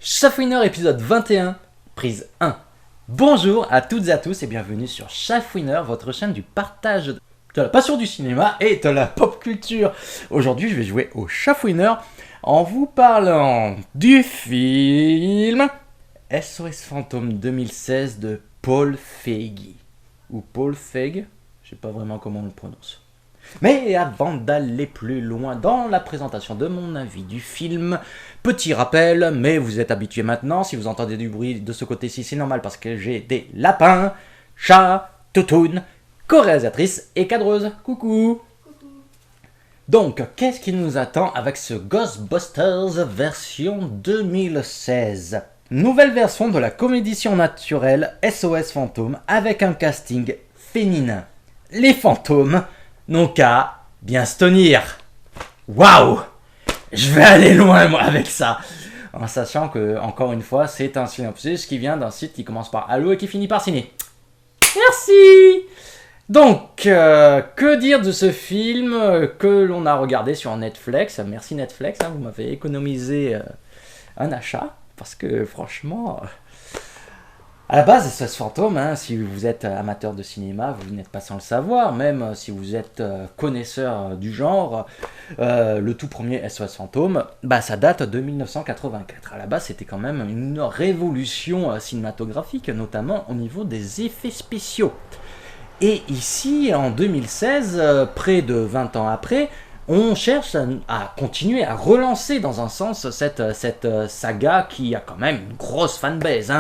Chafouineur épisode 21, prise 1. Bonjour à toutes et à tous et bienvenue sur Chafouineur, votre chaîne du partage de la passion du cinéma et de la pop culture. Aujourd'hui, je vais jouer au Chafouineur en vous parlant du film SOS Fantôme 2016 de Paul Feig. Ou Paul Feig, je sais pas vraiment comment on le prononce. Mais avant d'aller plus loin dans la présentation de mon avis du film, petit rappel, mais vous êtes habitués maintenant, si vous entendez du bruit de ce côté-ci, c'est normal parce que j'ai des lapins, chats, toutounes, co-réalisatrice et cadreuse. Coucou. Donc, qu'est-ce qui nous attend avec ce Ghostbusters version 2016 ? Nouvelle version de la comédie surnaturelle SOS Fantôme avec un casting féminin. Les fantômes n'ont qu'à bien se tenir. Waouh! Je vais aller loin moi avec ça. En sachant que, encore une fois, c'est un synopsis qui vient d'un site qui commence par Allo et qui finit par Ciné. Merci! Donc, que dire de ce film que l'on a regardé sur Netflix. Merci Netflix, vous m'avez économisé un achat. Parce que franchement, à la base, SOS Fantôme, si vous êtes amateur de cinéma, vous n'êtes pas sans le savoir, même si vous êtes connaisseur du genre, le tout premier SOS Fantôme, ça date de 1984. À la base, c'était quand même une révolution cinématographique, notamment au niveau des effets spéciaux. Et ici, en 2016, près de 20 ans après, on cherche à continuer à relancer dans un sens cette saga qui a quand même une grosse fanbase.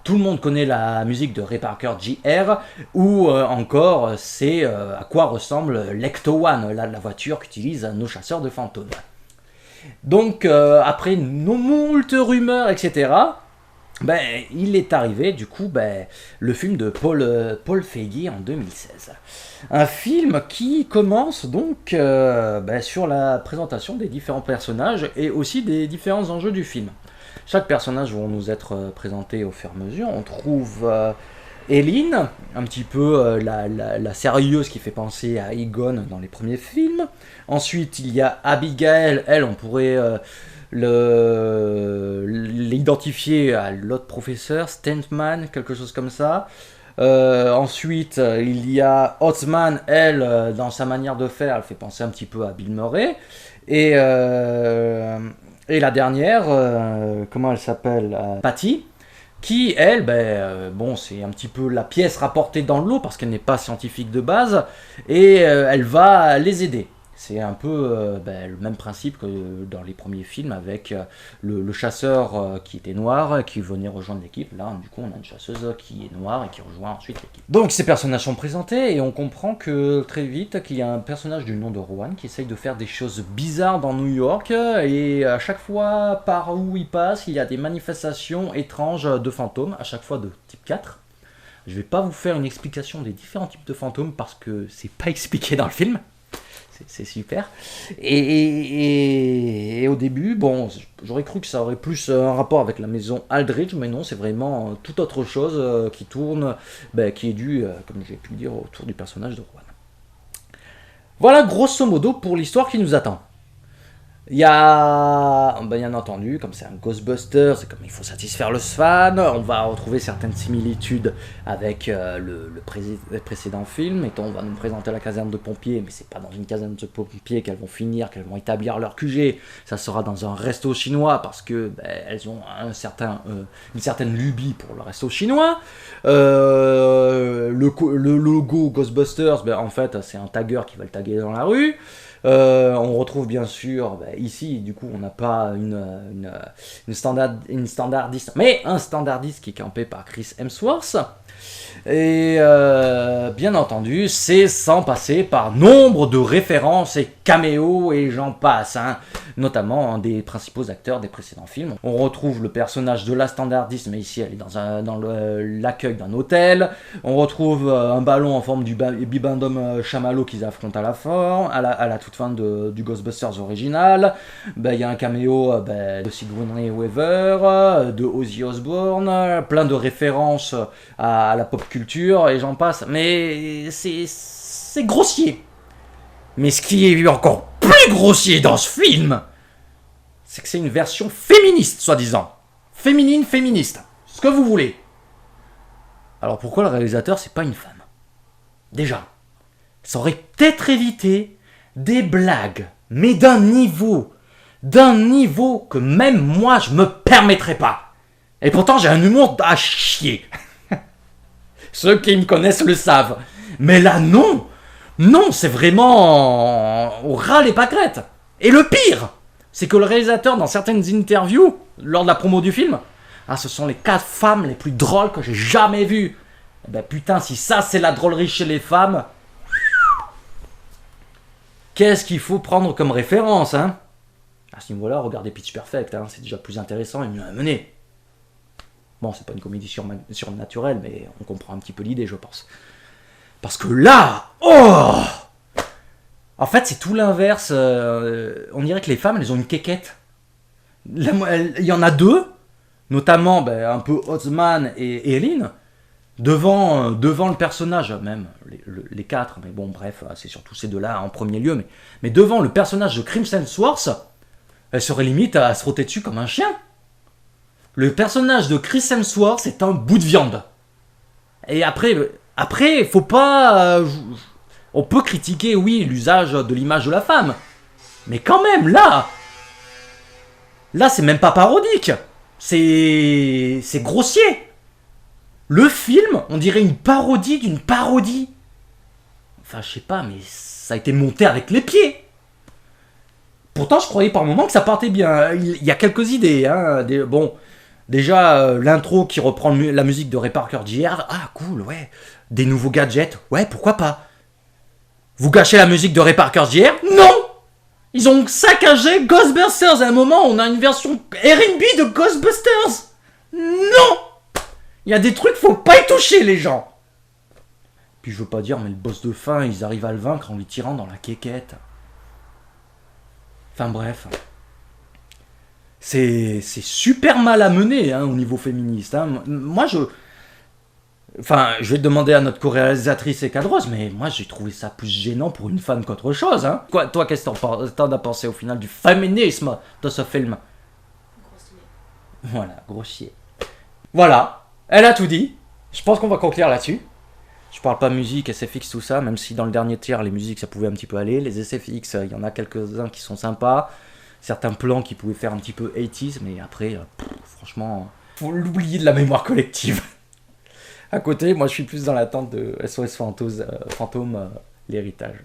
Tout le monde connaît la musique de Ray Parker Jr. ou encore c'est à quoi ressemble l'Ecto-One, la voiture qu'utilisent nos chasseurs de fantômes. Donc après moult rumeurs, etc., il est arrivé du coup le film de Paul Feig en 2016. Un film qui commence donc sur la présentation des différents personnages et aussi des différents enjeux du film. Chaque personnage va nous être présenté au fur et à mesure. On trouve Eileen, un petit peu la sérieuse qui fait penser à Egon dans les premiers films. Ensuite, il y a Abigail, elle, on pourrait l'identifier à l'autre professeur, Stentman, quelque chose comme ça. Ensuite, il y a Otzman, elle, dans sa manière de faire, elle fait penser un petit peu à Bill Murray. Et la dernière, comment elle s'appelle, Patty, qui, elle, c'est un petit peu la pièce rapportée dans l'eau parce qu'elle n'est pas scientifique de base, et elle va les aider. C'est un peu le même principe que dans les premiers films avec le chasseur qui était noir, qui venait rejoindre l'équipe. Là, du coup, on a une chasseuse qui est noire et qui rejoint ensuite l'équipe. Donc, ces personnages sont présentés et on comprend que très vite qu'il y a un personnage du nom de Rowan qui essaye de faire des choses bizarres dans New York et à chaque fois, par où il passe, il y a des manifestations étranges de fantômes, à chaque fois de type 4. Je vais pas vous faire une explication des différents types de fantômes parce que c'est pas expliqué dans le film. C'est super. Et au début, j'aurais cru que ça aurait plus un rapport avec la maison Aldridge, mais non, c'est vraiment toute autre chose qui tourne, qui est dû, comme j'ai pu le dire, autour du personnage de Rowan. Voilà grosso modo pour l'histoire qui nous attend. Il y a, bien entendu, comme c'est un Ghostbusters, comme il faut satisfaire le fan, on va retrouver certaines similitudes avec le précédent film, et on va nous présenter la caserne de pompiers, mais c'est pas dans une caserne de pompiers qu'elles vont finir, qu'elles vont établir leur QG, ça sera dans un resto chinois, parce que elles ont une certaine lubie pour le resto chinois. Le logo Ghostbusters, en fait, c'est un tagger qui va le taguer dans la rue. On retrouve bien sûr, ici, du coup, on n'a pas une standardiste, mais un standardiste qui est campé par Chris Hemsworth. Et bien entendu, c'est sans passer par nombre de références et caméos et j'en passe, notamment des principaux acteurs des précédents films. On retrouve le personnage de la standardiste, mais ici elle est dans l'accueil d'un hôtel. On retrouve un ballon en forme du bibendum chamallow qu'ils affrontent à la toute fin du Ghostbusters original. Il y a un caméo de Sigourney Weaver, de Ozzy Osbourne, plein de références à la pop culture et j'en passe, mais c'est grossier. Mais ce qui est encore plus grossier dans ce film, c'est que c'est une version féministe, soi-disant. féminine, féministe, ce que vous voulez. Alors pourquoi le réalisateur, c'est pas une femme? Déjà, ça aurait peut-être évité des blagues, mais d'un niveau que même moi, je me permettrais pas. Et pourtant, j'ai un humour à chier. Ceux qui me connaissent le savent. Mais là, non. Non, c'est vraiment au ras les pâquerettes. Et le pire, c'est que le réalisateur, dans certaines interviews, lors de la promo du film, ce sont les 4 femmes les plus drôles que j'ai jamais vues. Eh ben putain, si ça c'est la drôlerie chez les femmes, qu'est-ce qu'il faut prendre comme référence, hein? À ce niveau-là, regardez Pitch Perfect, hein, c'est déjà plus intéressant et mieux amené. Bon, c'est pas une comédie surnaturelle, mais on comprend un petit peu l'idée, je pense. Parce que là, oh! En fait, c'est tout l'inverse. On dirait que les femmes, elles ont une quéquette. Il y en a 2, notamment un peu Osman et Erin, devant le personnage, même les 4, mais bon, bref, c'est surtout ces 2-là en premier lieu, mais devant le personnage de Crimson Swords, elle serait limite à se frotter dessus comme un chien. Le personnage de Chris Hemsworth, c'est un bout de viande. Et après, faut pas... on peut critiquer, oui, l'usage de l'image de la femme. Mais quand même, là, c'est même pas parodique. C'est grossier. Le film, on dirait une parodie d'une parodie. Enfin, je sais pas, mais ça a été monté avec les pieds. Pourtant, je croyais par moments que ça partait bien. Il y a quelques idées, hein. Bon, déjà, l'intro qui reprend la musique de Ray Parker Jr. Ah, cool, ouais. Des nouveaux gadgets, ouais, pourquoi pas. Vous gâchez la musique de Ray Parker Jr. Non. Ils ont saccagé Ghostbusters. À un moment, on a une version R&B de Ghostbusters. Non. Il y a des trucs, faut pas y toucher, les gens. Puis je veux pas dire, mais le boss de fin, ils arrivent à le vaincre en lui tirant dans la quéquette. Enfin bref. C'est super mal amené, hein, au niveau féministe. Hein. Moi, je vais demander à notre co-réalisatrice et cadreuse, mais moi, j'ai trouvé ça plus gênant pour une femme qu'autre chose. Hein. Toi, qu'est-ce que t'en as pensé au final du féminisme de ce film? Grossier. Voilà, grossier. Voilà, elle a tout dit. Je pense qu'on va conclure là-dessus. Je parle pas musique, SFX, tout ça, même si dans le dernier tiers, les musiques, ça pouvait un petit peu aller. Les SFX, il y en a quelques-uns qui sont sympas. Certains plans qui pouvaient faire un petit peu 80s, mais après, franchement, faut l'oublier de la mémoire collective. À côté, moi, je suis plus dans l'attente de SOS Fantôme, l'héritage.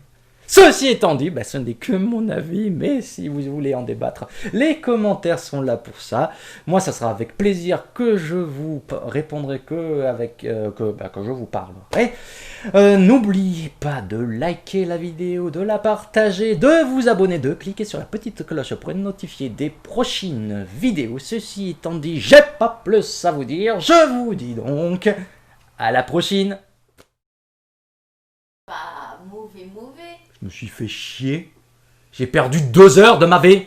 Ceci étant dit, ce n'est que mon avis, mais si vous voulez en débattre, les commentaires sont là pour ça. Moi, ça sera avec plaisir que je vous répondrai que je vous parlerai. N'oubliez pas de liker la vidéo, de la partager, de vous abonner, de cliquer sur la petite cloche pour être notifié des prochaines vidéos. Ceci étant dit, j'ai pas plus à vous dire. Je vous dis donc à la prochaine. Pas mauvais. Je me suis fait chier. J'ai perdu 2 heures de ma vie.